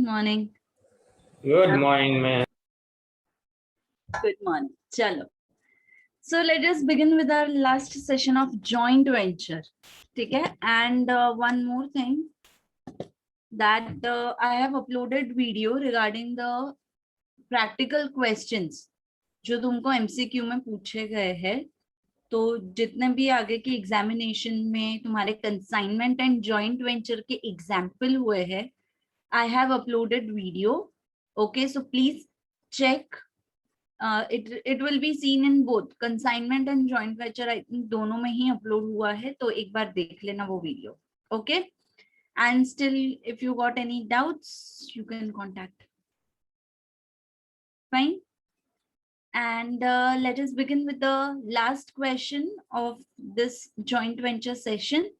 morning. Good morning, man. Good morning. Chalo. So let us begin with our last session of joint venture. Okay. And one more thing that I have uploaded video regarding the practical questions जो तुमको MCQ में पूछे गए हैं. तो जितने भी आगे के एग्जामिनेशन में तुम्हारे कंसाइनमेंट एंड जॉइंट वेंचर के एग्जाम्पल हुए हैं, I have uploaded video. Okay, so please check. It will be seen in both consignment and joint venture. I think दोनों में ही upload हुआ है, तो एक बार देख लेना वो video. Okay, and still if you got any doubts, you can contact. Fine. And let us begin with the last question of this joint venture session.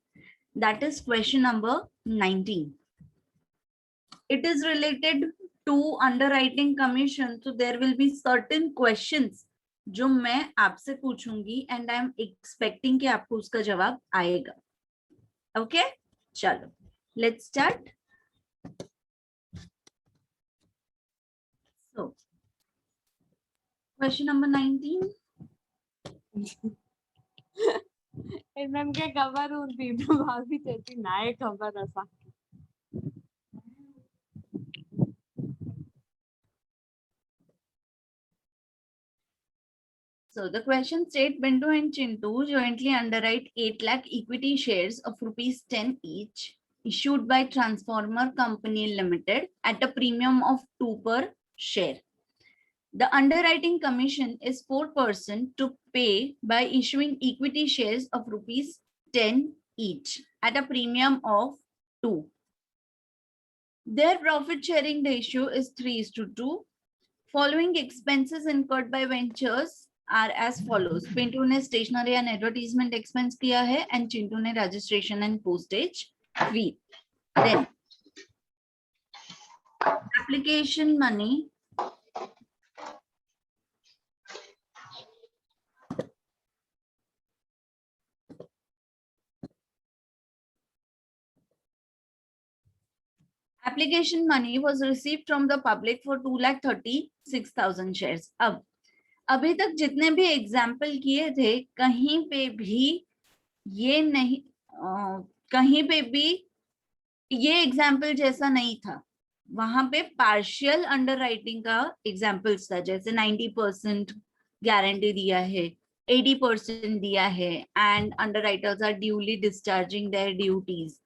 That is question number 19. It is related to underwriting commission. So there will be certain questions जो मैं आपसे पूछूंगी and I am expecting कि आपको उसका जवाब आएगा. Okay? चलो, let's start. So, question number 19. Ma'am क्या खबर होती भाभी त्याची नाही खबर असा. So the question state Bindu and Chintu jointly underwrite 8 lakh equity shares of rupees 10 each issued by Transformer Company Limited at a premium of 2 per share. The underwriting commission is 4% to pay by issuing equity shares of rupees 10 each at a premium of 2. Their profit sharing ratio is 3:2. Following expenses incurred by ventures are as follows. Pintu ने stationery and advertisement expense किया है and Chintu ने registration and postage fee. Then application money was received from the public for 2,36,000 shares. अब अभी तक जितने भी example किए थे कहीं पे भी ये नहीं कहीं पे भी ये एग्जाम्पल जैसा नहीं था. वहां पे पार्शियल अंडरराइटिंग का एग्जाम्पल्स था, जैसे 90% गारंटी दिया है, 80% दिया है and underwriters are duly discharging their duties,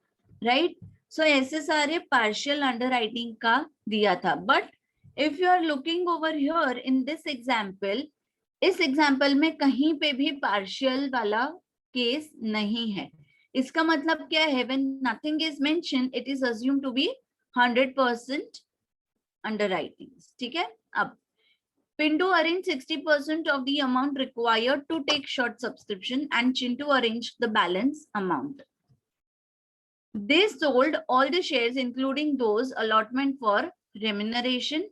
right. So ऐसे सारे पार्शियल अंडरराइटिंग का दिया था. But if you are looking over here in this example, इस एग्जाम्पल में कहीं पे भी पार्शियल वाला केस नहीं है. इसका मतलब क्या है? when nothing is mentioned, it is assumed to be 100% underwriting. ठीक है. अब Pindu arranged 60% of the amount required to take short subscription and Chintu arranged the balance amount. They sold all the shares including those allotment for remuneration.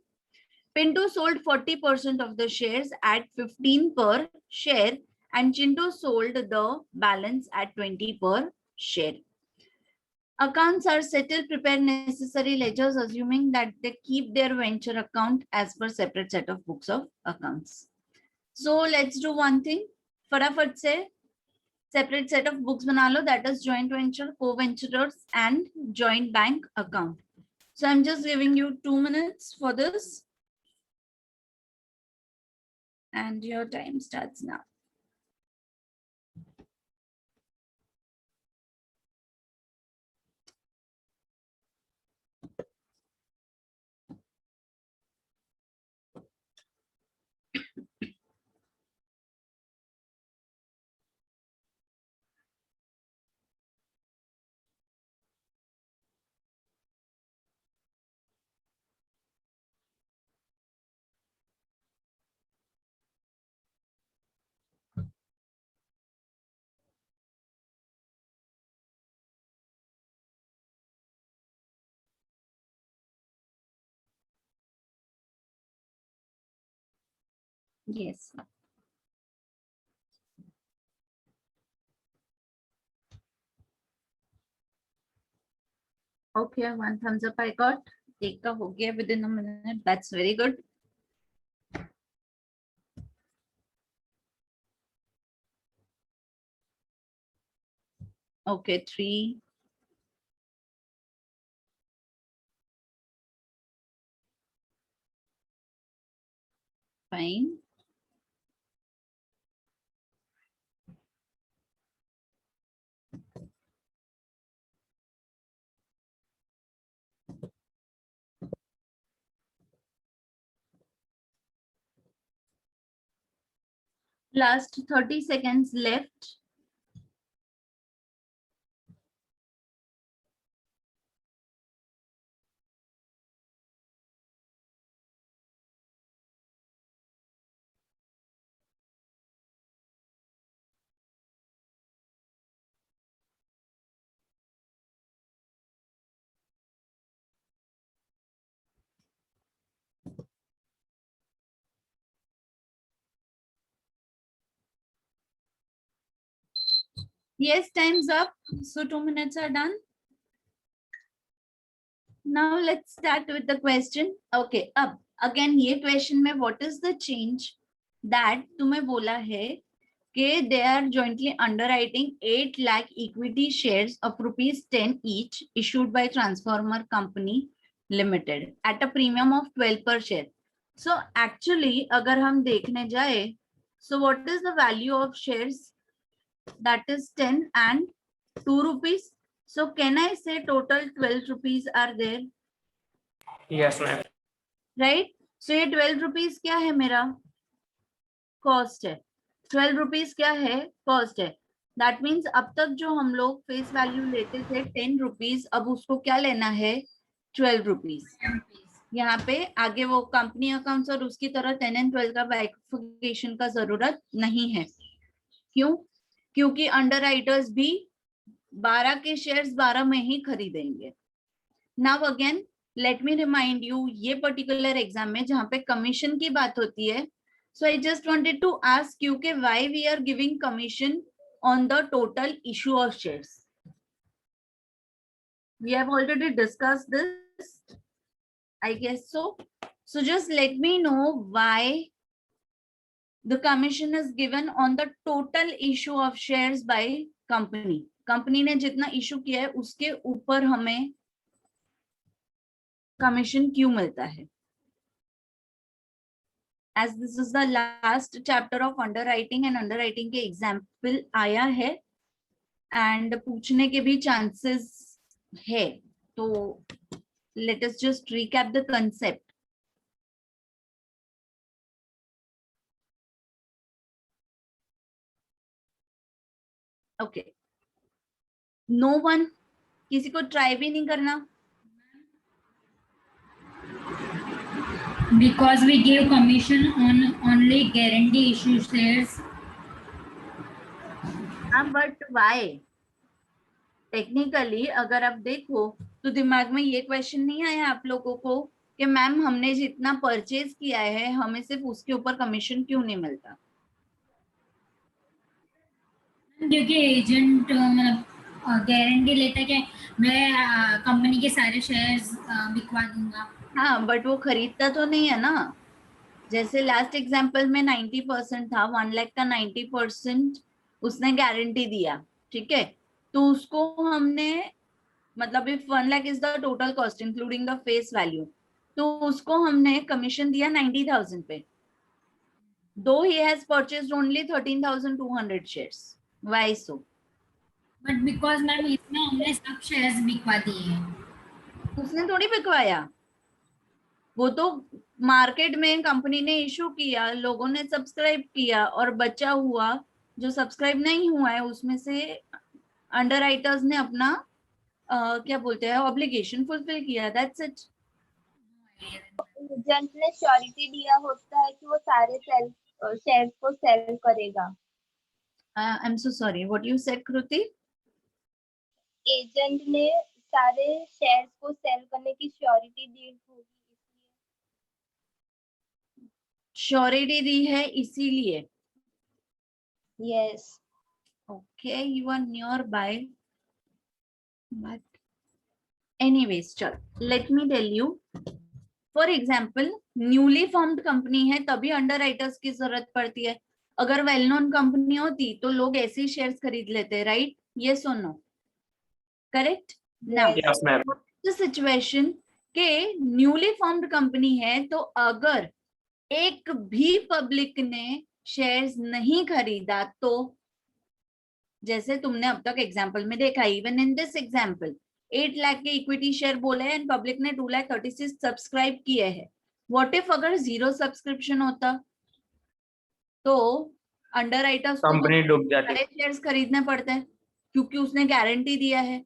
Pintu sold 40% of the shares at 15 per share and Chintu sold the balance at 20 per share. Accounts are settled, prepare necessary ledgers, assuming that they keep their venture account as per separate set of books of accounts. So let's do one thing. फटाफट से separate set of books बना लो, that is joint venture, co-venturers and joint bank account. So I'm just giving you 2 minutes for this. And your time starts now. Yes. Okay, one thumbs up I got. एक का हो गया with in a minute, that's very good. Okay, 3. Fine. Last 30 seconds left. Yes, time's up. So 2 minutes are done. Now let's start with the question. Okay, अब again ये question में what is the change that तुम्हें बोला है कि they are jointly underwriting 8 lakh equity shares of rupees 10 each issued by Transformer Company Limited at a premium of 12 per share. So actually अगर हम देखने जाए, so what is the value of shares? That is 10 and 2 rupees. So can I say total 12 rupees are there? Yes, ma'am. Right? So ये 12 rupees क्या है मेरा? Cost है. 12 rupees क्या है? Cost है. That means अब तक जो हम लोग फेस वैल्यू लेते थे 10 rupees, अब उसको क्या लेना है? 12 rupees. यहाँ पे आगे वो कंपनी अकाउंट्स और उसकी तरह 10 and 12 का बाइफिकेशन का जरूरत नहीं है. क्यों? क्योंकि अंडरराइटर्स भी 12 के शेयर्स 12 में ही खरीदेंगे. Now again let me remind you, ये पर्टिकुलर एग्जाम में जहां पे कमीशन की बात होती है, so I just wanted to ask you के why we are giving commission on the total issue of shares. We have already discussed this, I guess so. So just let me know why the commission is given on the total issue of shares by company. Company ने जितना issue किया है उसके ऊपर हमें commission क्यों मिलता है? As this is the last chapter of underwriting and underwriting के एग्जाम्पल आया है and पूछने के भी चांसेस है, तो let us just recap the concept. Okay, no one, किसी को ट्राई भी नहीं करना. Because we gave commission on only guarantee issue shares. But why? Technically अगर आप देखो तो दिमाग में ये क्वेश्चन नहीं आया आप लोगों को कि मैम हमने जितना परचेज किया है हमें सिर्फ उसके ऊपर कमीशन क्यों नहीं मिलता? क्योंकि एजेंट मतलब गारंटी लेता है कि मैं कंपनी के सारे शेयर्स बिकवा दूंगा. हाँ, बट वो खरीदता तो नहीं है ना. जैसे लास्ट एग्जांपल में 90% था, 1 लाख का 90% उसने गारंटी दिया, ठीक है, तो उसको हमने मतलब if 1 lakh is the total cost including the face value, तो उसको हमने कमीशन दिया 90,000 पे. Though he has purchased only 13,200 shares. Why so? But because ma'am इसमें हमने सब शेयर्स बिकवा दिए हैं. उसने थोड़ी बिकवाया, वो तो मार्केट में कंपनी ने इशू किया, लोगों ने सब्सक्राइब किया और बचा हुआ जो सब्सक्राइब नहीं हुआ है उसमें से अंडरराइटर्स ने अपना क्या बोलते हैं ऑब्लिगेशन फुलफिल किया. That's it. एजेंट ने श्योरिटी दिया होता है कि वो सारे शेयर्स को सेल करेगा. I am so sorry, what you said Kriti? Agent ने सारे शेयर्स को सेल करने की श्योरिटी दी होगी, श्योरिटी दी है इसीलिए. Yes. Okay, you are nearby, but anyways चल let me tell you, for example newly formed company है तभी अंडर राइटर्स की जरूरत पड़ती है। अगर वेल नोन कंपनी होती तो लोग ऐसे ही शेयर्स खरीद लेते, राइट? यस और no? Correct. Now Yes, ma'am. The situation के न्यूली फॉर्म्ड कंपनी है तो अगर एक भी पब्लिक ने शेयर्स नहीं खरीदा तो, जैसे तुमने अब तक एग्जांपल में देखा, even in this example 8 lakh के इक्विटी शेयर बोले हैं एंड पब्लिक ने 2,36,000 सब्सक्राइब किए हैं। व्हाट इफ अगर 0 सब्सक्रिप्शन होता तो अंडर राइटर्स को कंपनी डूब जाती। सारे शेयर्स खरीदने पड़ते हैं क्योंकि उसने गारंटी दिया है।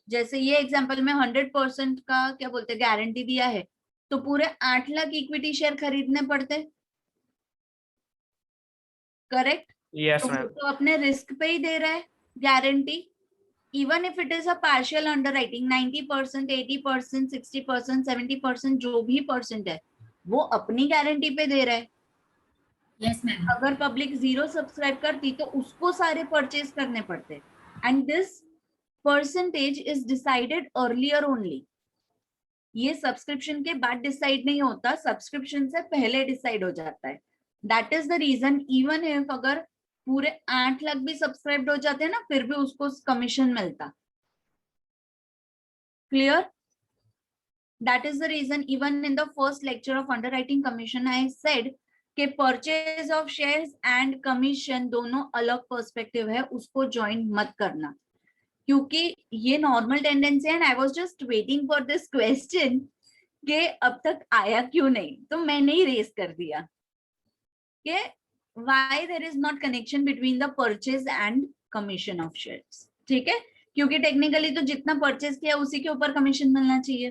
जैसे ये एग्जांपल में 100% का क्या बोलते हैं गारंटी दिया है तो पूरे 8 लाख इक्विटी शेयर खरीदने पड़ते, करेक्ट? Yes, तो ma'am. वो तो अपने रिस्क पे ही दे रहा है guarantee, even if it is a partial underwriting, 90%, 80%, 60%, 70% जो भी परसेंट है वो अपनी गारंटी पे दे रहा है। Yes ma'am. अगर पब्लिक 0 सब्सक्राइब करती तो उसको सारे परचेज करने पड़ते and this percentage is decided earlier only. ये सब्सक्रिप्शन के बाद डिसाइड नहीं होता, सब्सक्रिप्शन से पहले डिसाइड हो जाता है। That is the reason even if अगर पूरे 8 लाख भी सब्सक्राइब हो जाते हैं ना फिर भी उसको कमीशन मिलता। Clear? That is the reason even in the first lecture of underwriting commission I said कि purchase of shares and commission दोनों अलग पर्सपेक्टिव है, उसको ज्वाइन मत करना क्योंकि ये नॉर्मल टेंडेंसी है। And I was just waiting for this question कि अब तक आया क्यों नहीं, तो मैंने ही रेस कर दिया कि why there is not connection between the purchase and commission of shares। ठीक है, क्योंकि टेक्निकली तो जितना परचेज किया उसी के ऊपर कमीशन मिलना चाहिए,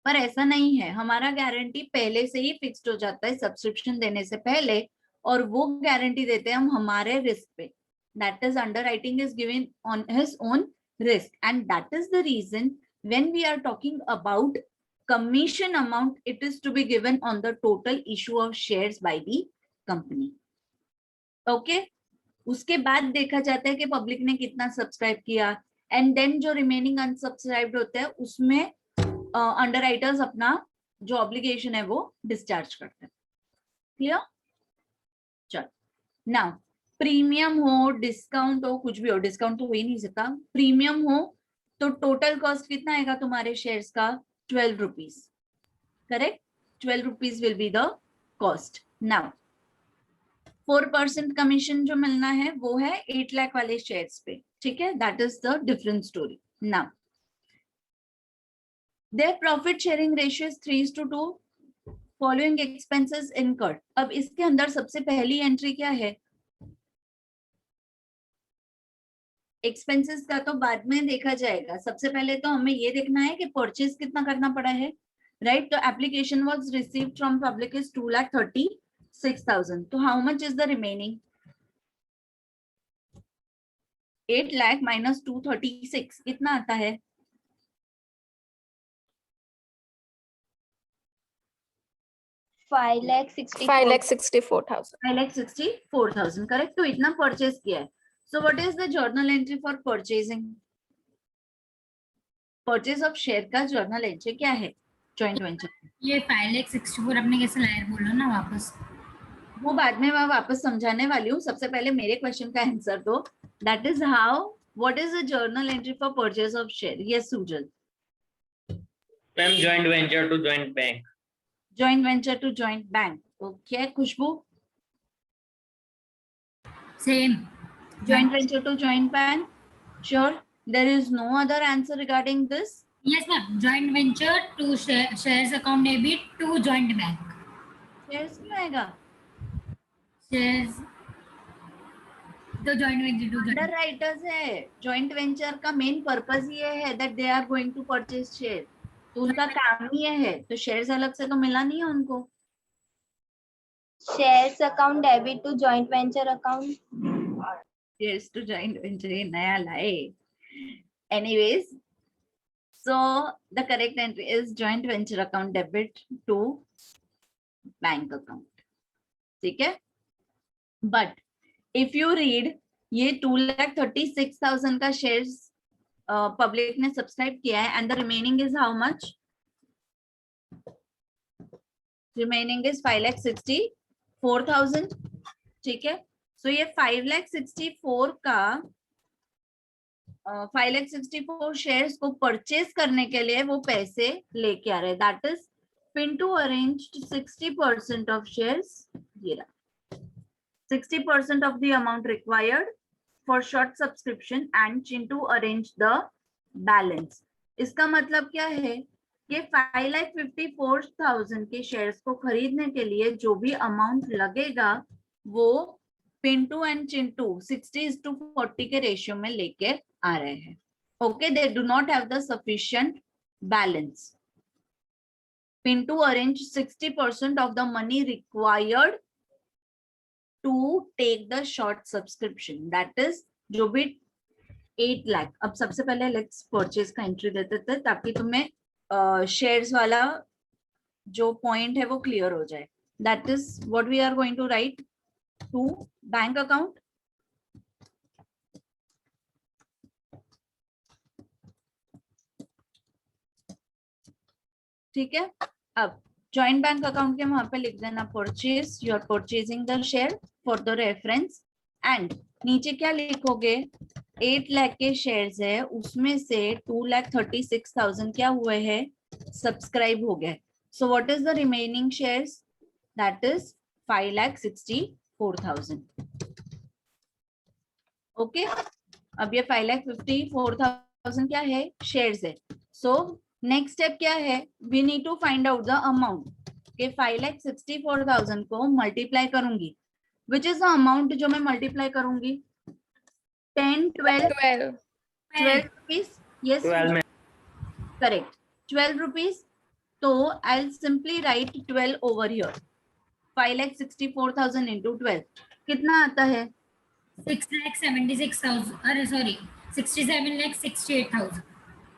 पर ऐसा नहीं है। हमारा गारंटी पहले से ही फिक्स्ड हो जाता है सब्सक्रिप्शन देने से पहले और वो गारंटी देते हैं हम हमारे रिस्क पे। That is underwriting is given on his own risk and that is the reason when we are talking about commission amount, it is to be given on the total issue of shares by the company। Okay, उसके बाद देखा जाता है कि public ने कितना subscribe किया and then जो रिमेनिंग अनसब्सक्राइब्ड होते हैं उसमें अंडरराइटर्स अपना जो ऑब्लिगेशन है वो डिस्चार्ज करते हैं। क्लियर? चल नाउ प्रीमियम हो डिस्काउंट हो कुछ भी हो, डिस्काउंट तो हो ही नहीं सकता, प्रीमियम हो तो टोटल कॉस्ट कितना आएगा तुम्हारे शेयर्स का? 12 rupees, correct? 12 rupees will be the cost. Now 4% commission जो मिलना है वो है 8 लाख वाले शेयर्स पे, ठीक है? That is the different story. Now their profit sharing ratio is 3:2, following expenses incurred. अब इसके अंदर सबसे पहली एंट्री क्या है? एक्सपेंसेस का तो बाद में देखा जाएगा, सबसे पहले तो हमें ये देखना है कि परचेज कितना करना पड़ा है, राइट? तो application was received from public is 2,36,000, तो how much is the remaining? 8 lakh minus 236 कितना आता है? 5,64,000। 5,64,000, करेक्ट? तो इतना परचेज किया है। So what is the journal entry for purchasing? Purchase of share का journal entry क्या है joint venture? ये 5,64,000 आपने कैसे लाया बोलो ना वापस। वो बाद में मैं वापस समझाने वाली हूँ, सबसे पहले मेरे क्वेश्चन का आंसर दो। That is how, what is the journal entry for purchase of share? Yes, Sujal. Ma'am, joint venture to joint bank. Joint venture to joint bank. Okay, Khushbu? Same. Joint venture to joint bank. Sure. There is no other answer regarding this. Yes ma'am, joint venture to shares account debit to joint bank. Shares में आएगा। Shares तो joint venture to under joint. Writers है। Joint venture का main purpose ये है that they are going to purchase share, तो उनका काम ही ये है, तो शेयर्स अलग से तो मिला नहीं है उनको। Shares account debit to joint venture account. Shares to joint venture ये नया लाए। Anyways, so the correct entry is joint venture account debit to bank account, ठीक है? बट इफ यू रीड ये 2,36,000 का शेयर्स पब्लिक ने सब्सक्राइब किया है and the remaining is how much, remaining is 5,64,000, ठीक है। सो ये 5,64 का 5,64 शेयर्स को परचेज करने के लिए वो पैसे लेके आ रहे हैं, that is Pintu arranged 60% of shares, ये रहा 60% of the amount required for short subscription and Chintu arranged the balance. इसका मतलब क्या है कि 5,54,000 के शेयर्स को खरीदने के लिए जो भी अमाउंट लगेगा वो पिंटू एंड चिंटू 60:40 के रेशियो में लेके आ रहे हैं। Okay, they do not have the sufficient balance. Pintu arrange 60% of the money required to take the short subscription, that is जो भी 8 लाख। अब सबसे पहले लेट्स परचेज का एंट्री देते थे ताकि तुम्हें शेयर्स वाला जो पॉइंट है वो क्लियर हो जाए। That is what we are going to write to bank account, ठीक है। अब जॉइंट बैंक अकाउंट के वहां पे लिख देना purchase, you are purchasing the share for the reference and नीचे क्या लिखोगे, 8 लाख के शेयर्स है उसमें से 2,36,000 क्या हुए हैं, सब्सक्राइब हो गए। So what is the remaining shares, that is 5,64,000। Okay, अब ये 5,54,000 क्या है, शेयर्स है। सो नेक्स्ट स्टेप क्या है, we need to find out the amount के 5,64,000 को मल्टीप्लाई करूंगी, विच इज द अमाउंट जो मैं मल्टीप्लाई करूंगी, 10, 12 रुपीज, यस 12 में करेक्ट, 12 रुपीज। तो I will simply write 12 over here, 5,64,000 into 12 कितना आता है, 6,76,000, अरे सॉरी 67,68,000।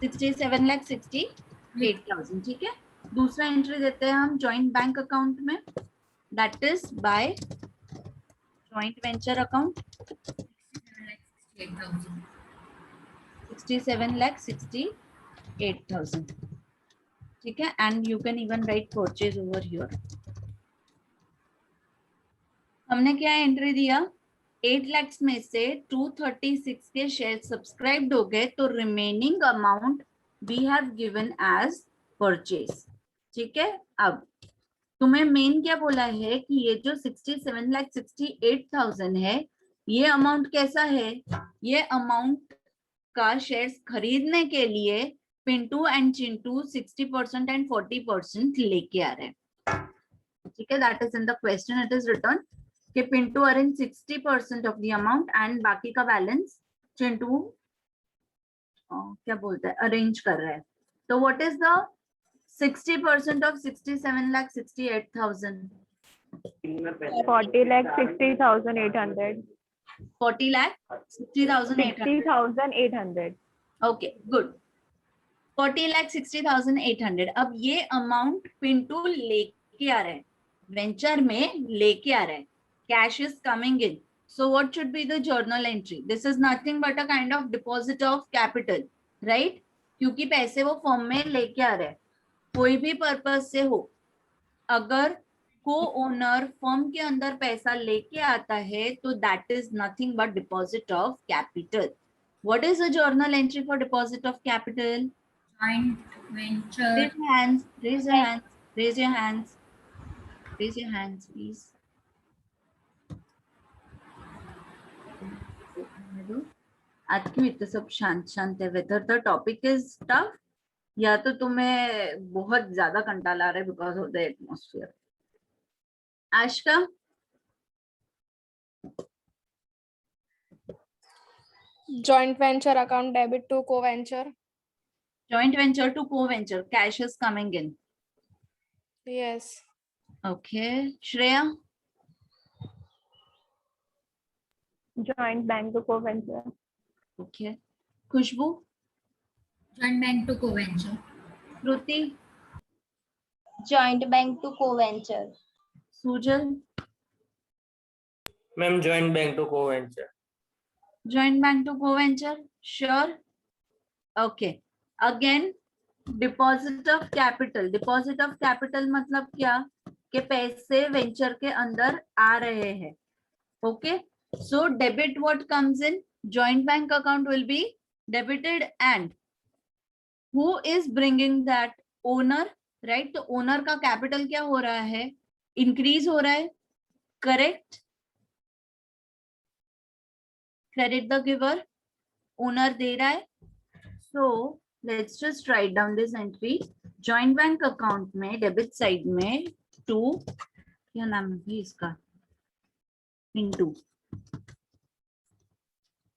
67,68,000, ठीक है। दूसरा एंट्री देते हैं हम जॉइंट बैंक अकाउंट में, that is by joint venture account 67,68,000, ठीक है। And you can even right purchase over here. हमने क्या एंट्री दिया, 8 लाख में से 236 के शेयर सब्सक्राइब्ड हो गए, तो remaining amount we have given as purchase, ठीक है। अब तुम्हें मेन क्या बोला है कि ये जो 67,68,000 है, ये अमाउंट कैसा है, ये अमाउंट का शेयर्स खरीदने के लिए पिंटू एंड चिंटू 60% एंड 40% लेके आ रहे हैं, ठीक है। That is in the question, it is written कि Pintu arrange 60% of the amount and बाकी का बैलेंस चिंटू क्या बोलता है, अरेंज कर रहा है। तो what is the 60% of 67,68,000, 40,60,800. 40,60,800, 60,800. Okay good, 40,60,800। अब ये अमाउंट पिंटू लेके आ रहा है, वेंचर में लेके आ रहा है, cash is coming in. So what should be the journal entry? This is nothing but a kind of deposit of capital, right? क्योंकि पैसे वो फर्म में लेके आ रहे हैं, कोई भी पर्पज से हो। अगर को ओनर फर्म के अंदर पैसा लेके आता है तो that is nothing but deposit of capital. What is a journal entry for deposit of capital? Joint venture. Raise your hands, raise your hands, raise your hands, raise your hands, please. आज क्यों इतना सब शांत शांत है? Whether the topic is tough या तो तुम्हें बहुत ज्यादा कंटाला आ रहा है because of the atmosphere. Aashka, Joint venture account debit to co-venture. joint venture to co-venture, cash is coming in. Yes. Okay, Shreya, Joint bank to co-venture. okay, Khushbu, Joint bank to co-venture. Kruti, joint bank to co-venture. Sujal, ma'am joint bank to co venture. joint bank to co-venture, sure, okay again deposit of capital, deposit of capital मतलब क्या कि पैसे venture के अंदर आ रहे हैं. Okay so debit what comes in joint bank account will be debited and who is bringing that owner, right. तो ओनर का कैपिटल क्या हो रहा है, इंक्रीज हो रहा है, correct. Credit the giver, owner दे रहा है. So let's just write down this entry. Joint bank account में डेबिट साइड में टू, क्या नाम है इसका,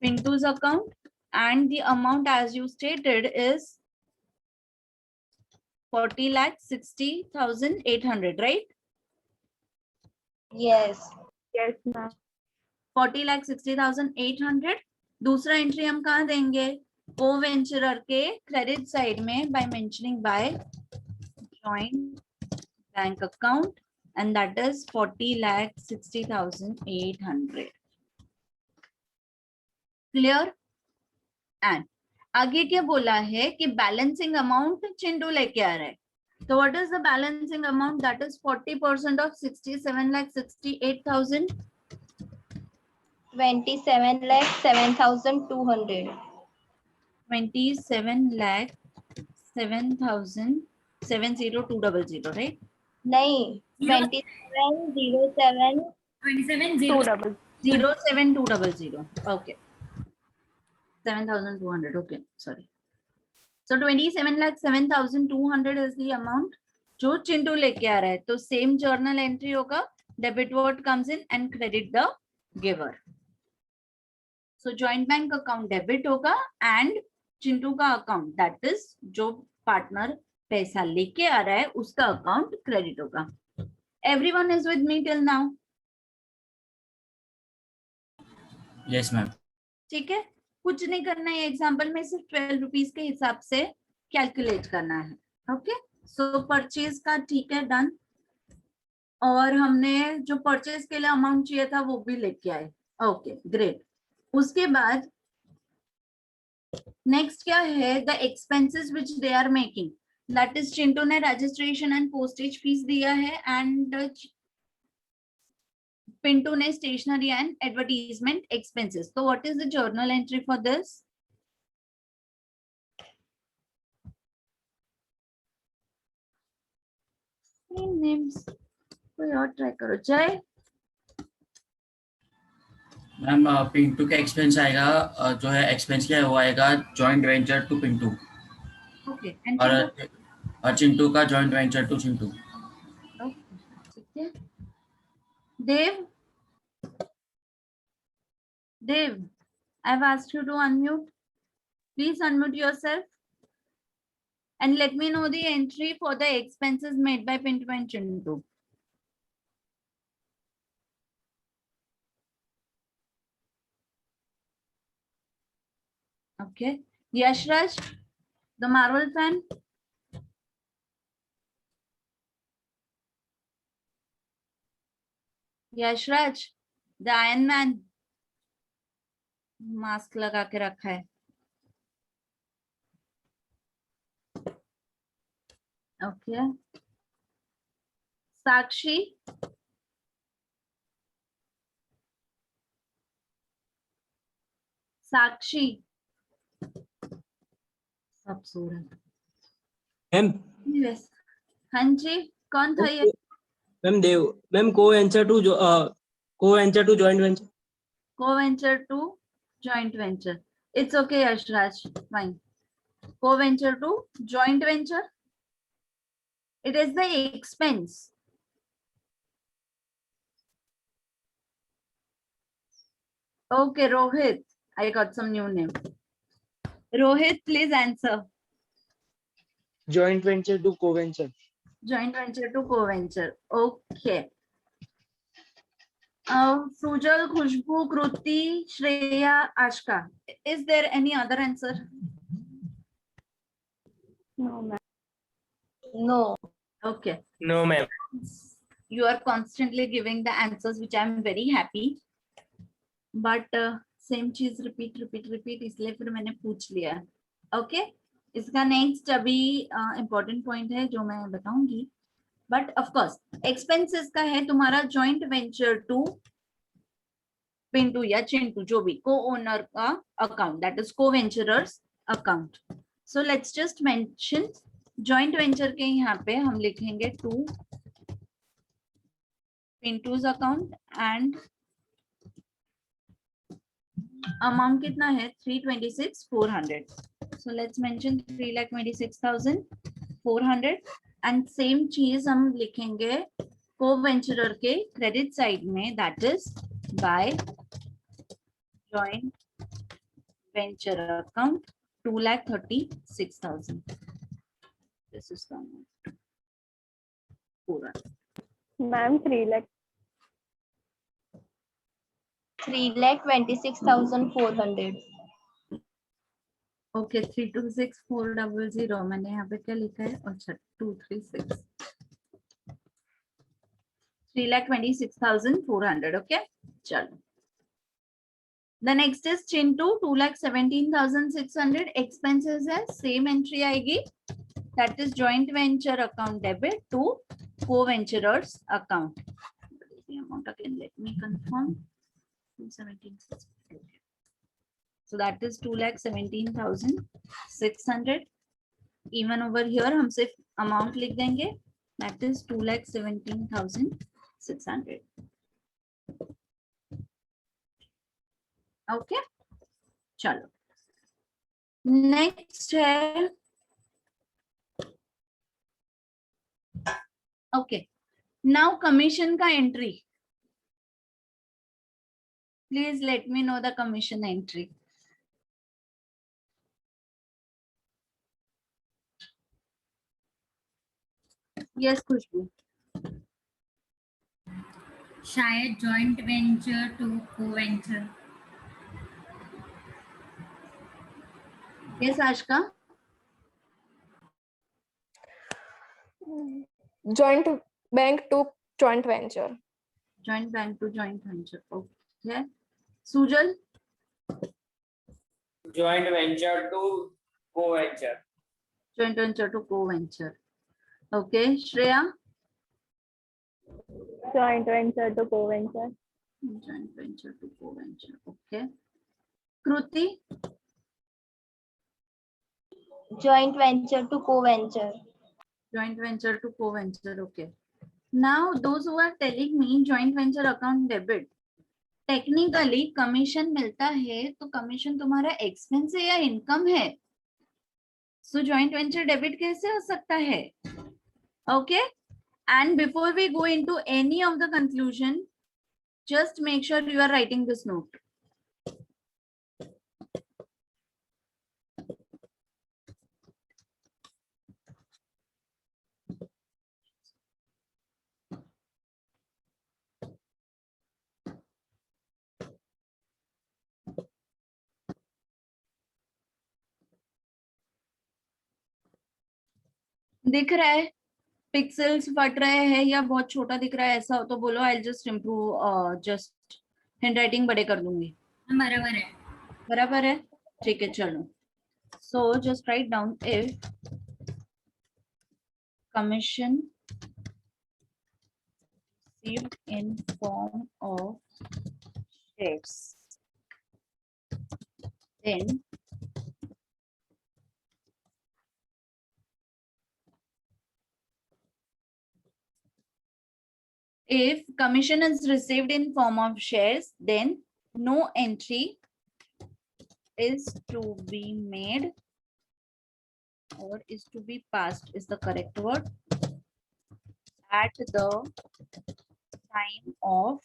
Pinto's account, and the amount as you stated is 40,60,800, right? Yes. Yes, ma'am. 40,60,800. दूसरा एंट्री हम कहाँ देंगे, को वेंचरर के क्रेडिट साइड में by mentioning by joint bank account and that is 40,60,800. Clear. And आगे क्या बोला है कि बैलेंसिंग अमाउंट चिंटू लेके आ रहा है. तो what is the balancing amount, that is 40% of 67,68,000. 27,07,200. 27,07,200, right? नहीं, 27,07. 27,000. 07,200. Okay. 7,200. Okay, sorry. So 27,07,200 is the amount जो चिंटू लेके आ रहा है. तो सेम जर्नल एंट्री होगा, debit what comes in and credit the giver. So joint bank account debit होगा and Chintu का account, that is जो पार्टनर पैसा लेके आ रहा है उसका अकाउंट क्रेडिट होगा. Everyone is with me till now? Yes, ma'am. ठीक है, कुछ नहीं करना है. एग्जाम्पल में सिर्फ 12 रुपीज के हिसाब से कैलकुलेट करना है. ओके सो परचेज का ठीक है, डन. और हमने जो परचेज के लिए अमाउंट चाहिए था वो भी लेके आए. Okay great. उसके बाद नेक्स्ट क्या है, the expenses which they are making, that is Chintu ने रजिस्ट्रेशन एंड पोस्टेज फीस दिया है एंड पिंटू ने स्टेशनरी एंड एडवर्टीजमेंट एक्सपेंसेस. तो what is the journal entry for this? Names कोई और ट्राई करो. जय. मैम पिंटू का एक्सपेंस आएगा, जो है एक्सपेंस क्या है वो आएगा joint venture to Pintu. Okay and और चिंटू का जॉइंट वेंचर टू चिंटू. ठीक है. Dev, Dev, I've asked you to unmute. Please unmute yourself and let me know the entry for the expenses made by Pinto and Chintu. Okay. Yashraj, the Marvel fan. Yashraj, the Iron Man. Mask लगा के रखा है. Okay. साक्षी, साक्षी सब सो रहे ma'am. हैं. हाँ जी, कौन था ये? मैम देव. मैम को venture to joint venture. Co-venture to joint venture. It's okay, Yashraj. Fine. Co-venture to joint venture. It is the expense. Okay, Rohit. I got some new name. Rohit, please answer. Joint venture to co-venture. Joint venture to co-venture. Okay. Sujal, Khushbu, Kruti, Shreya, Ashka. Is there any other answer? No, ma'am. No. Okay. No, ma'am. You are constantly giving the answers, which I am very happy. But same चीज repeat इसलिए फिर मैंने पूछ लिया. Okay इसका next अभी important point है जो मैं बताऊंगी, बट ऑफ कोर्स एक्सपेंसेस का है तुम्हारा जॉइंट वेंचर टू पिंटू या चिंटू जो भी को ओनर का account, that is co venturers account. So let's just mention joint venture के यहाँ पे हम लिखेंगे to Pintu's account and amount कितना है 326,400. So let's mention 3,26,400 and same चीज हम लिखेंगे को वेंचरर के क्रेडिट साइड में, that is by joint venture account 2,36,000. This is पूरा मैम 3 लाख 3,26,400. ओके 326,400 मैंने यहाँ पे क्या लिखा है, अच्छा 236 3,26,400. ओके चलो the next is Chintu 2,17,600. Expenses है सेम एंट्री आएगी, that is joint venture account debit to co venturers account. Amount again let me confirm 217,600. So that is 2,17,600. Even over here हम सिर्फ अमाउंट लिख देंगे, that is 2,17,600. Okay, चलो next है okay now commission का entry. Please let me know the commission entry. Yes, खुशबू. शायद joint venture to co venture. Yes, Aashka. joint bank to joint venture. Joint bank to joint venture. Okay. Sujal. joint venture to co-venture. Joint venture to co-venture. Okay. Shreya. Joint venture to co-venture. Joint venture to co-venture. Okay. Kruti. Joint venture to co-venture. Joint venture to co-venture. Okay. Now those who are telling me joint venture account debit, technically commission मिलता है तो commission तुम्हारा expense है या income है, सो joint venture debit कैसे हो सकता है. Okay and before we go into any of the conclusion just make sure you are writing this note. दिख रहा है पिक्सेल्स फट रहे हैं या बहुत छोटा दिख रहा है, ऐसा हो तो बोलो, I just improve, just handwriting बड़े कर दूंगी. बराबर है. बराबर है, ठीक है चलो. सो just write down if commission received in form of shares, then if commission is received in form of shares, then no entry is to be made or is to be passed is the correct word at the time of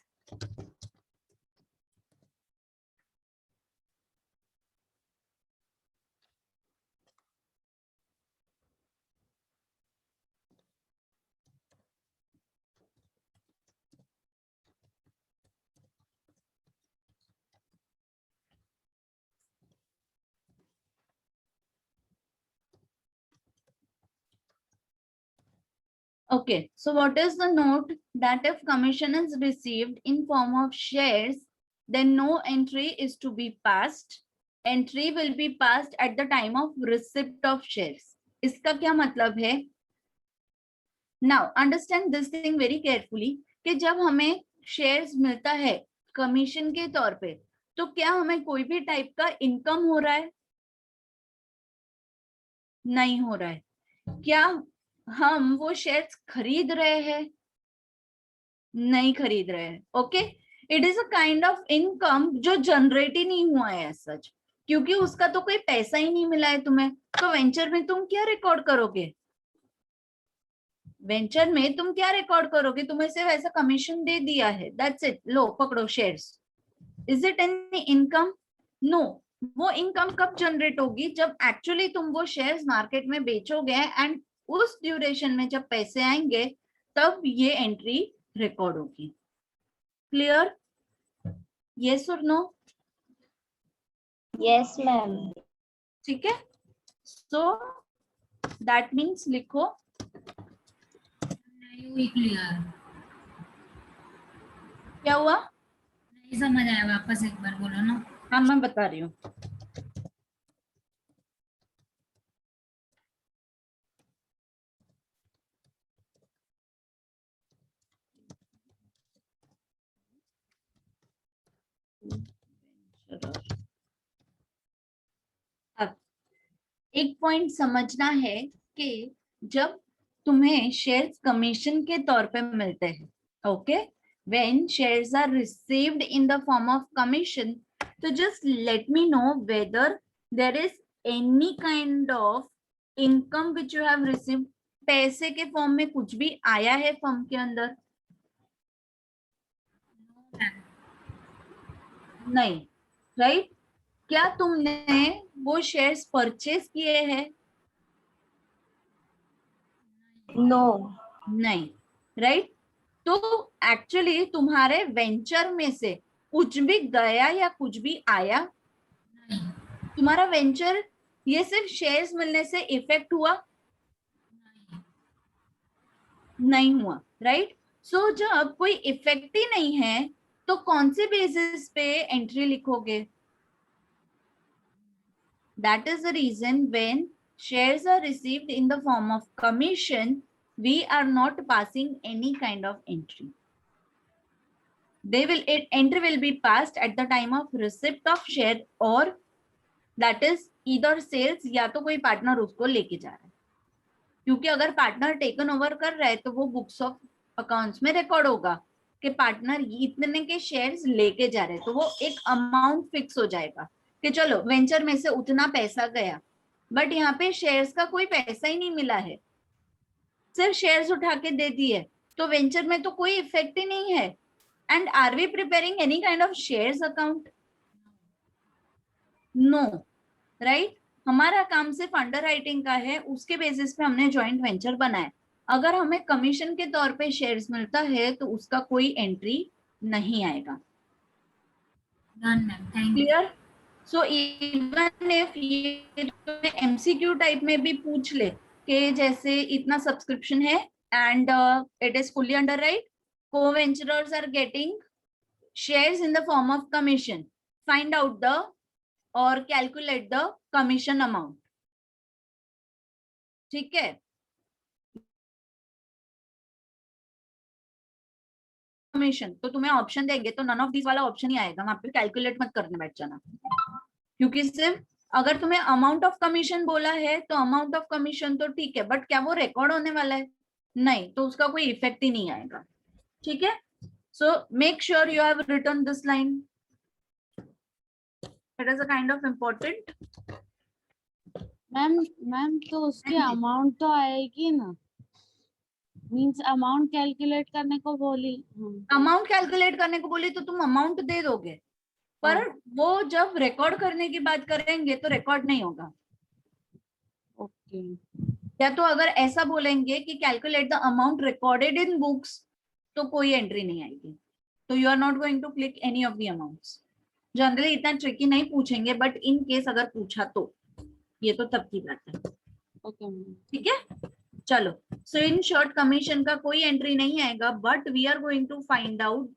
okay. So what is the note? That if commission is received in form of shares, then no entry is to be passed entry will be passed at the time of receipt of shares. इसका क्या मतलब है? Now understand this thing very carefully कि जब हमें shares मिलता है commission के तौर पे, तो क्या हमें कोई भी टाइप का इनकम हो रहा है? नहीं हो रहा है। क्या हम वो शेयर्स खरीद रहे हैं? नहीं खरीद रहे हैं। Okay, it is a kind of income जो जनरेट ही नहीं हुआ है सच, क्योंकि उसका तो कोई पैसा ही नहीं मिला है तुम्हें। तो वेंचर में तुम क्या रिकॉर्ड करोगे? वेंचर में तुम क्या रिकॉर्ड करोगे? तुम्हें सिर्फ ऐसा कमीशन दे दिया है, दैट्स इट, लो पकड़ो shares. Is it any income? No. वो इनकम कब जनरेट होगी? जब एक्चुअली तुम वो शेयर्स मार्केट में बेचोगे एंड उस ड्यूरेशन में जब पैसे आएंगे तब ये एंट्री रिकॉर्ड होगी। क्लियर? यस और नो? Yes ma'am. ठीक है, सो दैट मीन्स लिखो नहीं हुई क्लियर, क्या हुआ? नहीं समझ आया, वापस एक बार बोलो ना। हाँ मैं बता रही हूँ। अब एक पॉइंट समझना है कि जब तुम्हें शेयर्स कमीशन के तौर पे मिलते हैं, okay, when shares are received in the form of commission, तो just let me know whether there is any kind of income which you have received. पैसे के फॉर्म में कुछ भी आया है फर्म के अंदर? नहीं, राइट? क्या तुमने वो शेयर्स परचेज किए हैं? नो। नहीं, राइट? तो एक्चुअली तुम्हारे वेंचर में से कुछ भी गया या कुछ भी आया? तुम्हारा वेंचर ये सिर्फ शेयर्स मिलने से इफेक्ट हुआ? नहीं हुआ, राइट? सो जब कोई इफेक्ट ही नहीं है तो कौन से बेसिस पे एंट्री लिखोगे? That is the reason when shares are received in the form of commission, we are not passing any kind of entry. Entry will be passed at the time of receipt of share, or that is either sales या तो कोई partner उसको लेके जा रहा है, क्योंकि अगर पार्टनर टेकन ओवर कर रहा है तो वो बुक्स ऑफ अकाउंट्स में रिकॉर्ड होगा कि पार्टनर इतने के शेयर्स लेके जा रहे हैं, तो वो एक अमाउंट फिक्स हो जाएगा कि चलो वेंचर में से उतना पैसा गया। बट यहाँ पे शेयर्स का कोई पैसा ही नहीं मिला है, सिर्फ शेयर्स उठा के दे दिए, तो वेंचर में तो कोई इफेक्ट ही नहीं है। And are we preparing any kind of shares account? No, right? हमारा काम सिर्फ अंडर राइटिंग का है, उसके बेसिस पे हमने ज्वाइंट वेंचर बनाया। अगर हमें कमीशन के तौर पे शेयर्स मिलता है तो उसका कोई एंट्री नहीं आएगा। क्लियर? सो इवन इफ ये एमसीक्यू टाइप में भी पूछ ले कि जैसे इतना सब्सक्रिप्शन है and it is fully under right, co-venturers are getting shares in the form of commission, find out the or calculate the commission amount। ठीक है, कमीशन तो तुम्हें ऑप्शन देंगे तो नन ऑफ दिस वाला ऑप्शन ही आएगा, वहां पे कैलकुलेट मत करने बैठ जाना, क्योंकि सिर्फ अगर तुम्हें अमाउंट ऑफ कमीशन बोला है तो अमाउंट ऑफ कमीशन तो ठीक है, बट क्या वो रिकॉर्ड होने वाला है? नहीं, तो उसका कोई इफेक्ट ही नहीं आएगा। ठीक है, so make sure you have written this line, it is a kind of important. Ma'am तो उसकी अमाउंट तो आएगी ना, मींस अमाउंट कैलकुलेट करने को बोली। अमाउंट कैलकुलेट करने को बोली तो तुम अमाउंट दे दोगे, पर वो जब रिकॉर्ड करने की बात करेंगे तो रिकॉर्ड नहीं होगा। ओके, या तो अगर ऐसा बोलेंगे कि calculate the amount recorded in books तो कोई एंट्री नहीं आएगी, तो you are not going to click any of the amounts. Generally इतना ट्रिकी नहीं पूछेंगे, बट इन केस अगर पूछा तो ये तो तब की बात है। ओके, ठीक है, चलो। सो इन शॉर्ट कमीशन का कोई एंट्री नहीं आएगा, but we are going to find out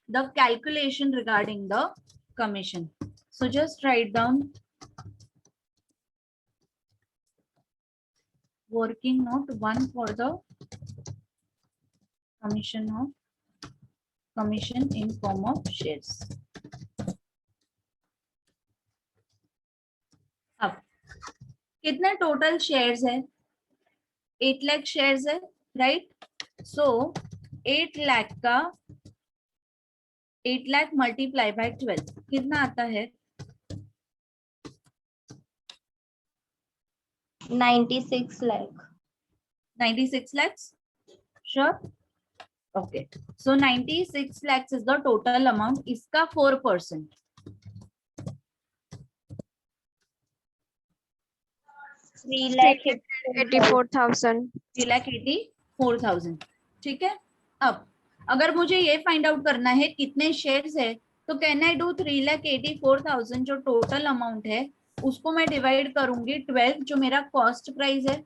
the calculation regarding the commission. So just write down working note 1 for the commission in form of shares. अब कितने टोटल शेयर्स है? 8 lakh shares है, right? सो 8 लाख का 8 lakh multiply by 12 कितना आता है? 96 lakh. 96 lakhs. Sure. Okay. So 96 lakhs is the total amount. इसका 4%. 3,84,000. 3,84,000. ठीक है. अब अगर मुझे ये फाइंड आउट करना है कितने शेयर्स है, तो कैन आई डू 3,84,000 जो टोटल अमाउंट है उसको मैं डिवाइड करूंगी 12 जो मेरा कॉस्ट प्राइस है,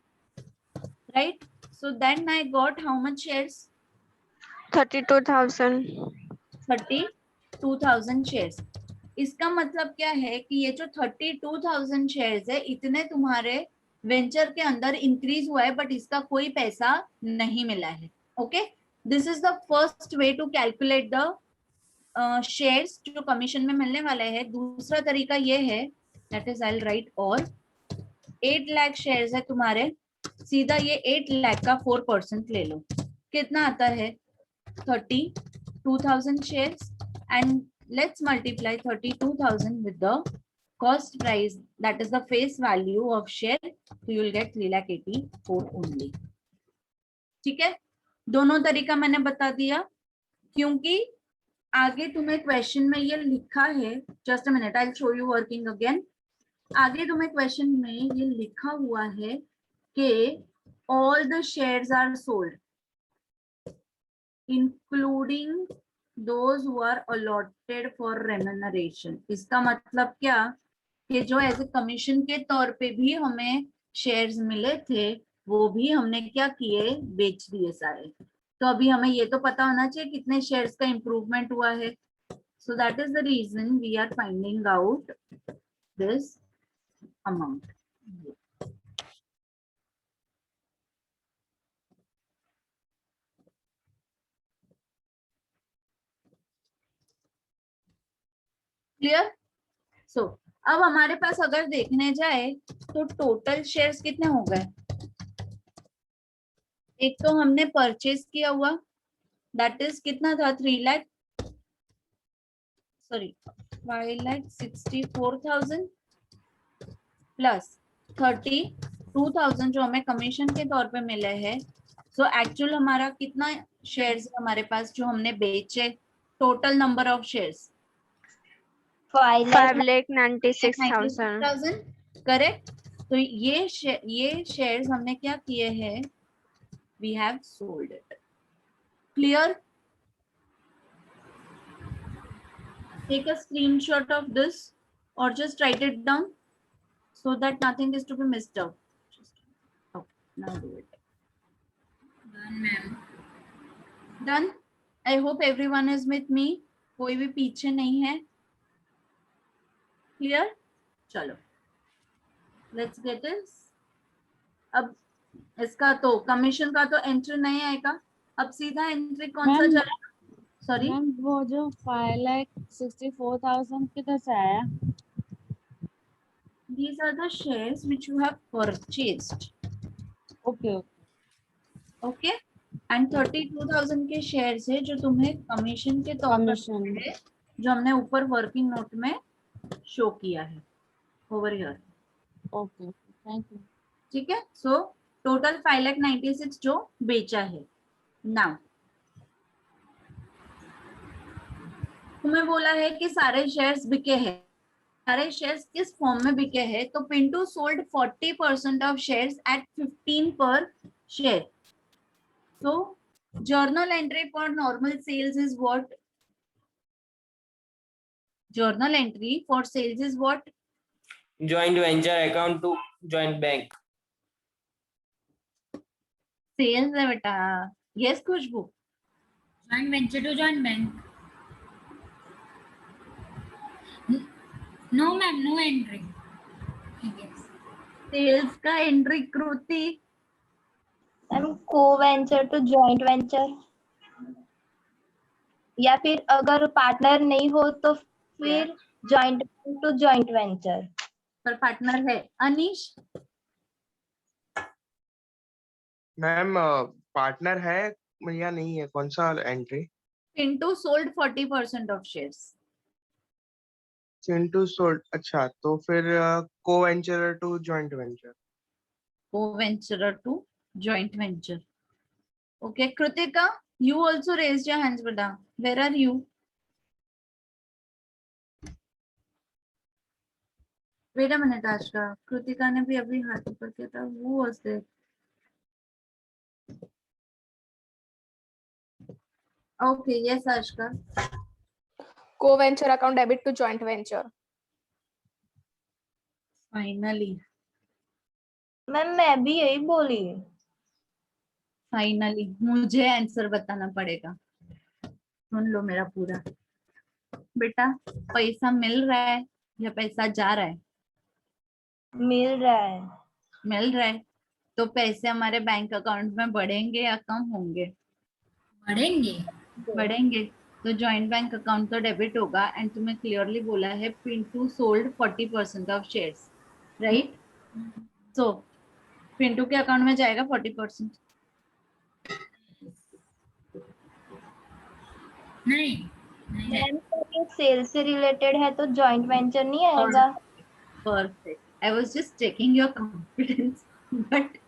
right? So then I got how much shares? 32,000. 32,000 shares. इसका मतलब क्या है कि ये जो 32,000 शेयर्स है इतने तुम्हारे वेंचर के अंदर इंक्रीज हुआ है, बट इसका कोई पैसा नहीं मिला है. Okay, this is the first way to calculate the shares जो कमीशन में मिलने वाले हैं. दूसरा तरीका ये है, that is I will write और 8 लाख शेयर्स है तुम्हारे, सीधा ये 8 लाख का 4% ले लो. कितना आता है? 32,000 shares, and let's multiply 32,000 with the cost price, that is the face value of share, so you will get 3,84,000 only. ठीक है, दोनों तरीका मैंने बता दिया क्योंकि आगे तुम्हें क्वेश्चन में ये लिखा है. Just a minute, I will show you working again. आगे तुम्हें क्वेश्चन में ये लिखा हुआ है कि all the shares are sold including those who are allotted for remuneration. इसका मतलब क्या कि जो एज ए कमीशन के तौर पे भी हमें शेयर्स मिले थे वो भी हमने क्या किए? बेच दिए सारे. तो अभी हमें ये तो पता होना चाहिए कितने शेयर्स का इंप्रूवमेंट हुआ है. So that is the reason we are finding out this amount. Clear? So अब हमारे पास अगर देखने जाए तो टोटल शेयर्स कितने हो गए? एक तो हमने परचेज किया हुआ, दैट इज कितना था? 5,64,000 प्लस 32,000 जो हमें कमीशन के तौर पे मिले हैं. सो एक्चुअल हमारा कितना शेयर्स हमारे पास जो हमने बेचे? Total number of shares 5,96,000. Correct. तो ये शेयर्स हमने क्या किए हैं? We have sold it. Clear? Take a screenshot of this और just write it down so that nothing is to be missed out. Okay, now do it. Done, ma'am. Done. I hope everyone is with me. कोई भी पीछे नहीं है. Clear? चलो, let's get this. अब इसका तो कमीशन का तो एंट्री नहीं आएगा. अब सीधा एंट्री कौन सा Ma'am, चलेगा? सॉरी मैम वो जो 5,64,000 किधर से आया? these are the shares which you have purchased. Okay Okay, and 32,000 के शेयर्स है जो तुम्हें कमीशन के तौर पर कमीशन. है, जो हमने ऊपर वर्किंग नोट में शो किया है over here. Okay, thank you. ठीक है. सो टोटल 5,96,000 जो बेचा है. नाउ तुम्हें बोला है कि सारे शेयर्स बिके हैं. सारे शेयर्स किस फॉर्म में बिके हैं? तो Pintu sold 40% of shares at 15 पर share. So journal entry for normal sales is what? Journal entry for sales is what? Joint venture account to joint bank. Sales है बेटा. Yes, Khushboo. Joint venture to joint bank. No, ma'am, no entry. Yes. Sales का entry कृति ma'am को venture to joint venture, या फिर अगर partner नहीं हो तो फिर जॉइंट टू जॉइंट वेंचर। पर पार्टनर है। अनीश, मैम पार्टनर है या नहीं है, कौन सा entry? Pintu sold 40% of shares. Chintu sold, अच्छा तो फिर co venture to joint venture. Co-venturer to joint venture. Okay, Kritika, you also raised your hands, beta. Where are you? Wait a minute, Ashka. Kritika ने भी अभी हाथ ऊपर किया था. Who was there? Okay, yes, Ashka. Co-venture account debit to joint venture. Finally, ma'am मैं भी यही बोली। finally, मुझे आंसर बताना पड़ेगा. सुन लो मेरा पूरा. बेटा, पैसा मिल रहा है या पैसा जा रहा है? मिल रहा है। मिल रहा है. तो पैसे हमारे बैंक अकाउंट में बढ़ेंगे या कम होंगे? बढ़ेंगे। बढ़ेंगे. तो जॉइंट बैंक अकाउंट तो डेबिट होगा. एंड तुम्हें क्लियरली बोला है Pintu sold 40% of shares, right? So Pintu के अकाउंट में जाएगा 40%. नहीं नहीं मैम ये सेल से रिलेटेड है तो जॉइंट वेंचर नहीं आएगा। Perfect. I was just checking your confidence, but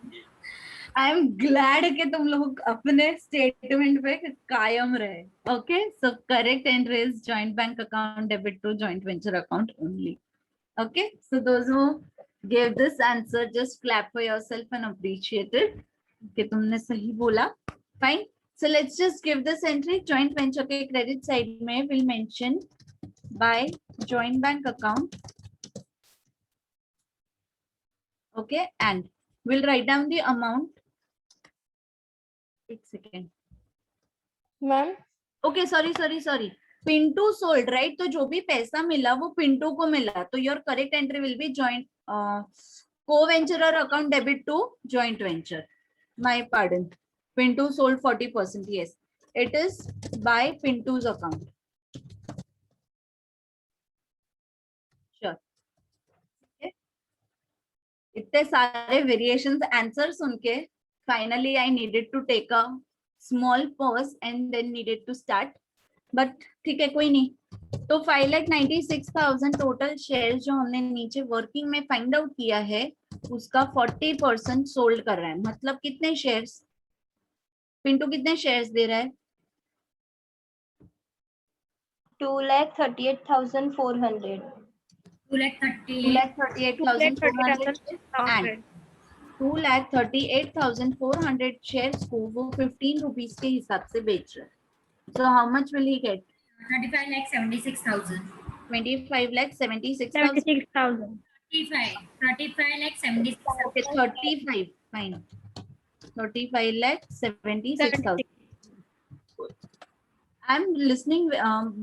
I am glad कि तुम लोग अपने स्टेटमेंट पे कायम रहे. Okay, so correct entry is joint bank account debit to joint venture account only. Okay, so those who gave this answer, just clap for yourself and appreciate it. कि तुमने सही बोला. Fine. So let's just give this entry. Joint venture के credit side में will mention by joint bank account. Okay, and we'll write down the amount. 1 second. Ma'am, Okay, sorry. Pintu sold, right? तो जो भी पैसा मिला वो पिंटू को मिला. तो your correct entry will be joint co-venturer account debit to joint venture. My pardon. Pintu sold 40%. Yes, it is by Pintu's account. Sure. Okay. इतने सारे variations answers उनके. Finally, I needed to take a small pause and then needed to start. But ठीक है, कोई नहीं. तो 5,96,000 total share जो हमने नीचे वर्किंग में फाइंड आउट किया है उसका 40% सोल्ड कर रहा है. मतलब कितने शेयर्स? पिंटू कितने शेयर्स दे रहा है? 2,38,400 2,38,400 and 2,38,400 शेयर्स को वो 15 रुपीज के हिसाब से बेच रहा है. So how much will he get? 35,76,000. 25,76,000. 35,76,000. Okay, 35. Fine. 35,76,000. I'm listening.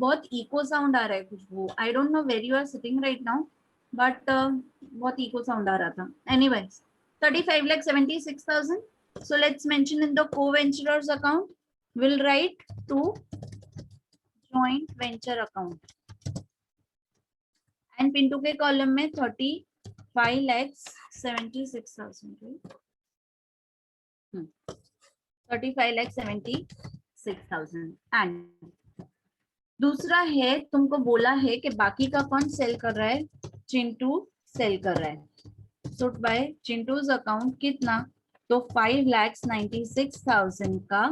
बहुत echo sound आ रहा है कुछ वो. I don't know where you are sitting right now, but बहुत echo sound आ रहा था. Anyways, 35,76,000. So let's mention in the co-venturers account. We'll write to joint venture account. And Pintu के column में 35,76,000, right? 35,76,000. And दूसरा है, तुमको बोला है कि बाकी का कौन सेल कर रहा है? चिंटू सेल कर रहा है. So by चिंटू's account कितना? तो 5,96,000 का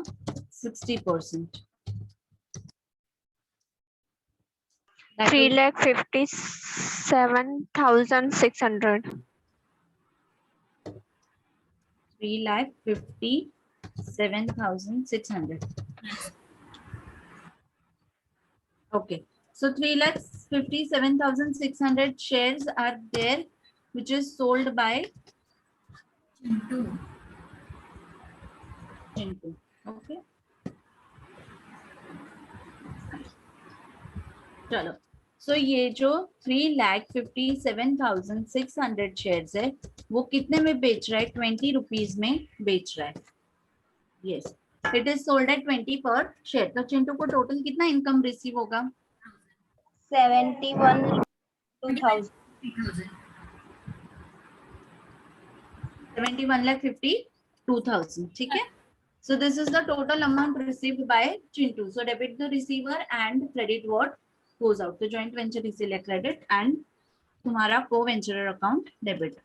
60%. 3,57,600. 3,57,600. Okay, so 3,57,600 shares are there, which is sold by Chintu. Okay. चलो, सो ये जो 3,57,600 शेयर्स है वो कितने में बेच रहा है? 20 रुपीज में बेच रहा है. yes, it is sold at 20 per share. तो चिंटू को टोटल कितना इनकम रिसीव होगा? 71,02,000. 71,52,000. ठीक है. So this is the total amount received by Chintu. So debit the receiver and credit what goes out. तो joint venture इसीलिए credit and तुम्हारा co-venturer account debit.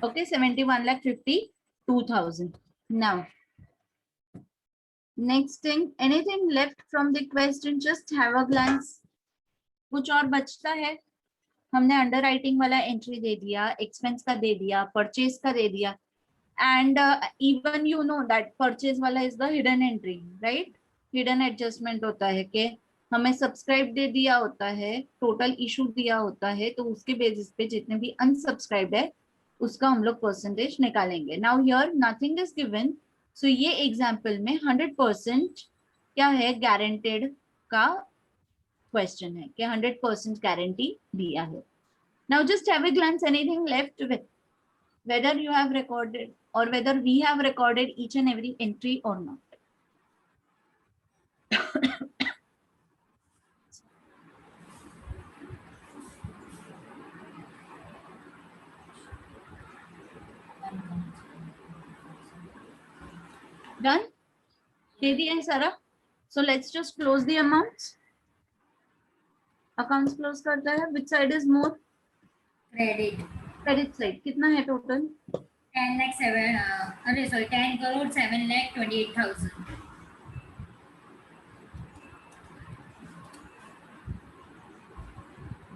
Okay, 71,52,000. Now, next thing, anything left from the question? Just have a glance. कुछ और बचता है? हमने under writing वाला entry दे दिया, एक्सपेंस का दे दिया, परचेज का दे दिया, and even you know that purchase वाला is the hidden entry, right? Hidden adjustment होता है कि हमें सब्सक्राइब दे दिया होता है, टोटल इशू दिया होता है, तो उसके बेसिस पे जितने भी अनसब्सक्राइब्ड है उसका हम लोग परसेंटेज निकालेंगे. Now here nothing is given, so ये एग्जांपल में 100% क्या है, गारंटेड का क्वेश्चन है कि 100% गारंटी दिया है. Now just have a glance, anything left with whether you have recorded or whether we have recorded each and every entry or not. Done? दे दिया है सारा. So let's just close the amounts. Accounts close करता है. Which side is more? Credit. Credit side. कितना है total? 10,07,28,000.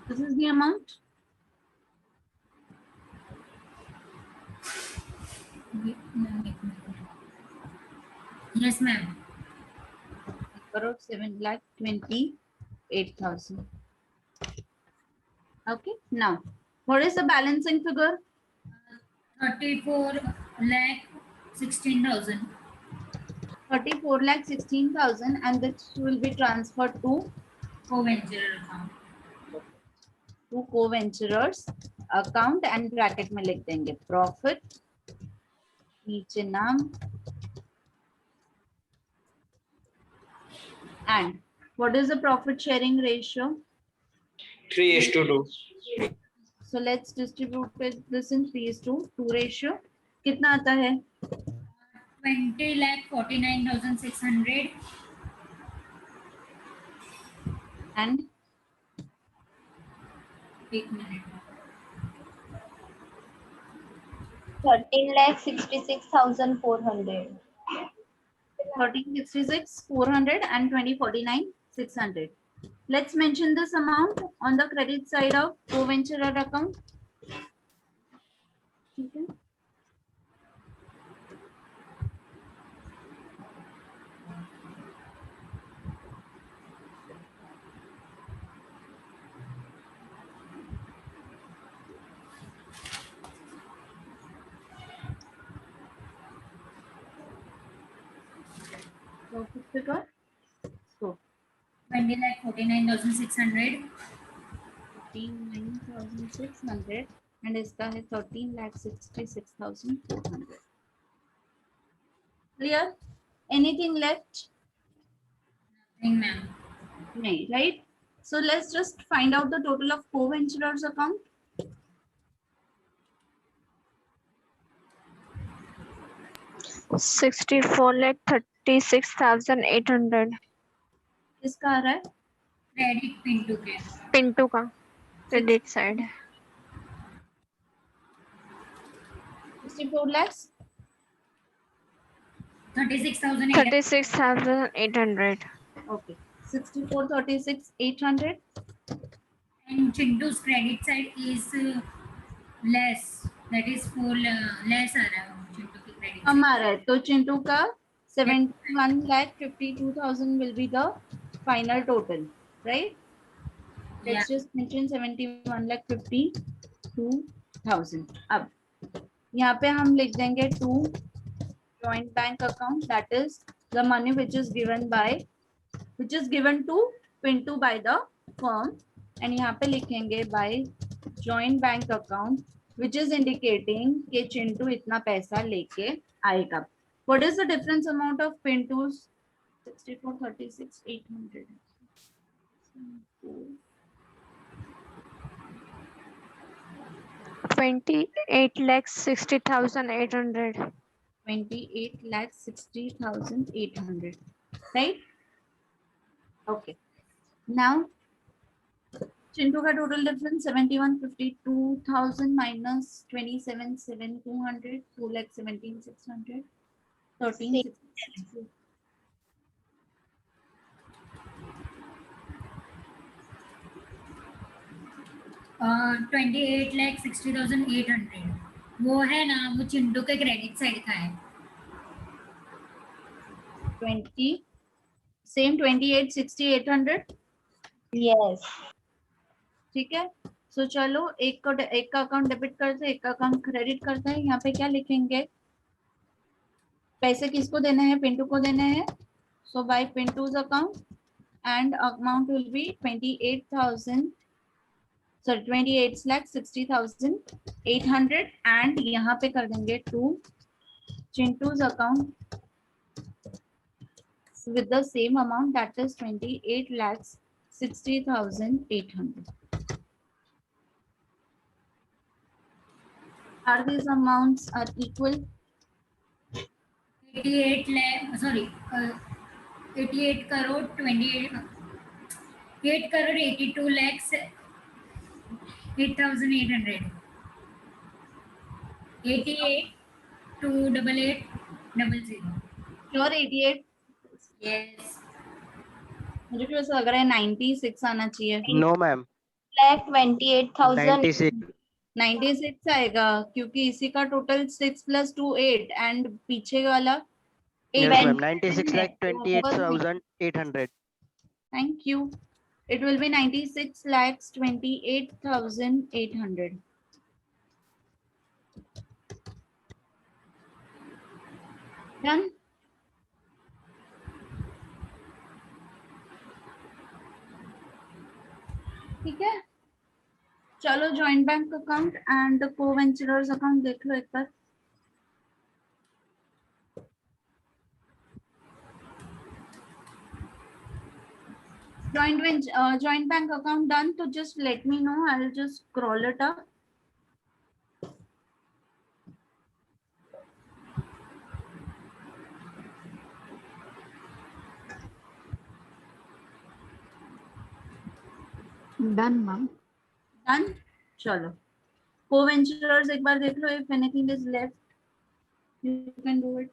This is the amount. Yes, ma'am. Crore 7,28,000. Okay. Now, what is the balancing figure? 34,16,000. 34,16,000, and this will be transferred to Co-venture account. co-venturers account and bracket में लिख देंगे profit, नीचे नाम, and what is the profit sharing ratio? 3:2. So let's distribute this in 3:2 ratio. कितना आता है? 20,49,600. And 1 minute. 13,66,400. 13,66,400 and 20,49,600. Let's mention this amount on the credit side of co-venturer account. Okay. Profit figure. So 20,49,600. 9,600 and इसका है 13,66,400. Clear? Anything left? Nothing, ma'am. No, right? So let's just find out the total of co-venturers account. $64,36,800. किसका आ रहा है? Credit Pintu के. पिंटू का credit side 64 lakhs. 36,800. 36,800. Okay. 64, 36, 800. And Chintu's credit side is less. That is full less आ रहा है चिंटू की credit side. कम आ रहा है तो चिंटू का 71,52,000 will be the final total, right? Let's just mention 71,52,000. अब यहाँ पे हम लिख देंगे to joint bank account, that is the money which is given to Pintu by the firm and यहाँ पे लिखेंगे by joint bank account which is indicating कि चिंटू इतना पैसा लेके आएगा. What is the difference amount of Pintu's 64 36 800 $28,60,800. 28,60,800, right? Okay. Now, Chintu का total difference 71,52,000 minus 27,7,200, 2,17,600, 13,600. Uh, 28,60,800 वो है ना, वो चिंटू के क्रेडिट साइड का है. 28,60,800. Yes. ठीक है. सो चलो एक का अकाउंट डेबिट करते हैं, एक का अकाउंट क्रेडिट करते हैं. यहाँ पे क्या लिखेंगे? पैसे किसको देने हैं? पिंटू को देने हैं. So by Pintu's account and amount will be 28,60,800 and यहाँ पे कर देंगे to Chintu's account with the same amount, that is 28,60,800. Are these amounts are equal? 88 crore 8 crore 82 lakhs 8,800. 88,288,00. Sure 88. Yes. मुझे क्यों ऐसा लग रहा है 96 आना चाहिए. No ma'am, 1,28,000. 96 आएगा क्योंकि इसी का टोटल 6 + 2 8 एंड पीछे वाला 8. yes ma'am, 96,28,800. Thank you. It will be 96,28,800. Done. ठीक है. चलो joint bank account and co-venturers account देख लो एक बार. joint bank account done, so just let me know. I'll just scroll it up. Done, ma'am. Done. चलो co-venturers एक बार देख लो. If anything is left, you can do it.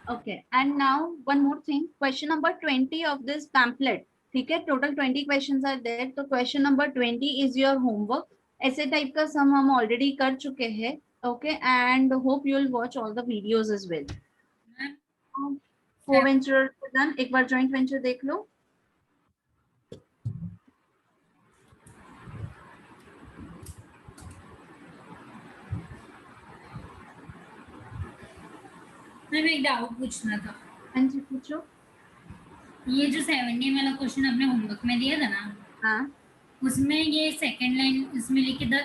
Okay, and now one more thing. Question number 20 of this pamphlet. ठीक है, total 20 questions are there. तो question number 20 is your homework. ऐसे type का सम हम already कर चुके हैं. Okay, and hope you will watch all the videos as well. Co-venture done. एक बार joint venture देख लो. मैं एक डाउट पूछना था. हाँ जी पूछो. ये जो 70 वाला क्वेश्चन आपने होमवर्क में दिया था ना, हाँ, उसमें ये सेकंड लाइन इसमें लिखी they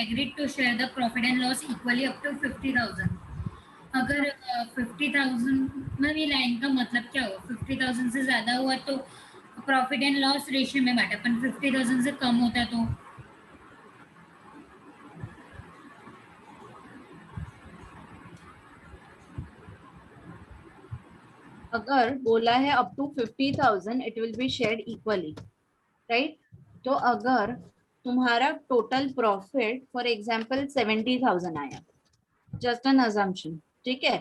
agreed to share the profit and loss equally up to 50,000. अगर 50,000 में ये लाइन का मतलब क्या हुआ? 50,000 से ज्यादा हुआ तो प्रॉफिट एंड लॉस रेशियो में बांटा, पर 50,000 से कम होता तो अगर बोला है up to 50,000 it will be shared equally, right? तो अगर तुम्हारा टोटल प्रॉफिट फॉर एग्जांपल 70,000 आया, जस्ट एन अजम्पशन, ठीक है?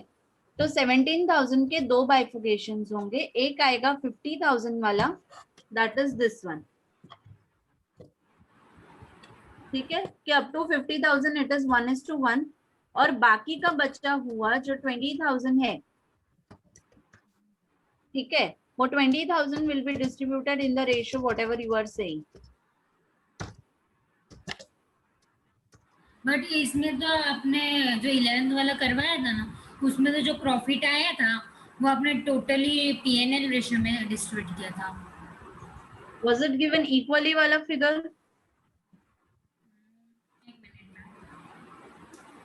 तो 17,000 के दो बाइफिकेशंस होंगे. एक आएगा 50,000 वाला, दैट इज दिस वन. ठीक है कि अप टू 50,000 इट इज 1:1 और बाकी का बचा हुआ जो 20,000 है, ठीक है, वो 20,000 will be distributed in the ratio whatever you are saying. But इसमें तो आपने जो 11th वाला करवाया था ना, उसमें तो जो प्रॉफिट आया था वो आपने टोटली P&L रेशियो में डिस्ट्रीब्यूट किया था। Was it given equally वाला फिगर?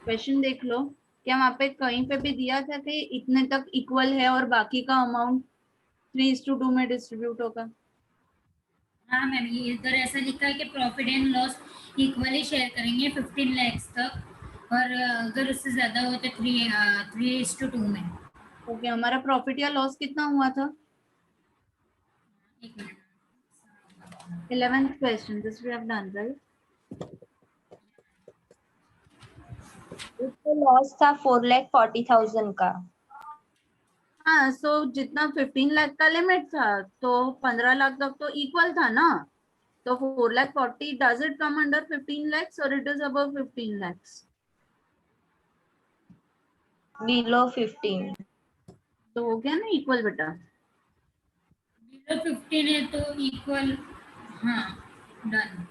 क्वेश्चन देख लो, क्या वहाँ पे कहीं पे भी दिया था कि इतने तक इक्वल है और बाकी का अमाउंट 3:2 में डिस्ट्रीब्यूट होगा? हाँ मैम, ये इधर ऐसा लिखा है कि profit and loss equally share करेंगे 15 lakhs तक, और अगर उससे ज्यादा हो तो 3:2 में। ओके, हमारा प्रॉफिट या लॉस कितना हुआ था? एक minute. 11th question, this we have done, right? उसको लॉस था 4,40,000 का। हाँ, सो जितना 15 लाख का लिमिट था तो 15 लाख तक तो इक्वल था ना, तो 4,40,000 does it come under 15 lakhs और it is above 15 lakhs? Below 15। तो हो गया ना इक्वल बेटा? बिलो 15 है तो इक्वल, हाँ डन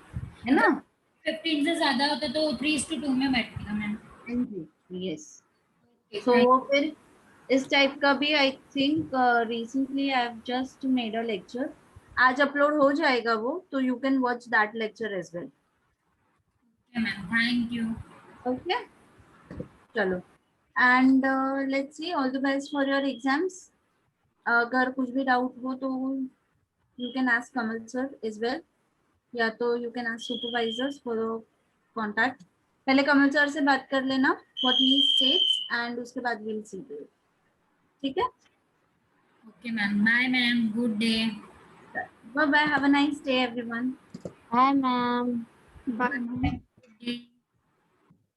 है ना? 15 से ज्यादा होता तो 3:2 में बैठेगा मैम। यस। सो फिर इस टाइप का भी I think recently I have just made a lecture, आज अपलोड हो जाएगा वो, तो you can watch that lecture as well. Ma'am thank you. Okay, चलो, and let's see, all the best for your exams. अगर कुछ भी डाउट हो तो you can ask Kamal sir as well, या तो you can ask supervisors for contact. पहले Kamal sir से बात कर लेना व्हाट ही सेड्स एंड उसके बाद विल सी यू। ठीक है? Okay ma'am, bye ma'am, good day. Bye bye, have a nice day everyone. Hi, ma'am. Bye. Good day.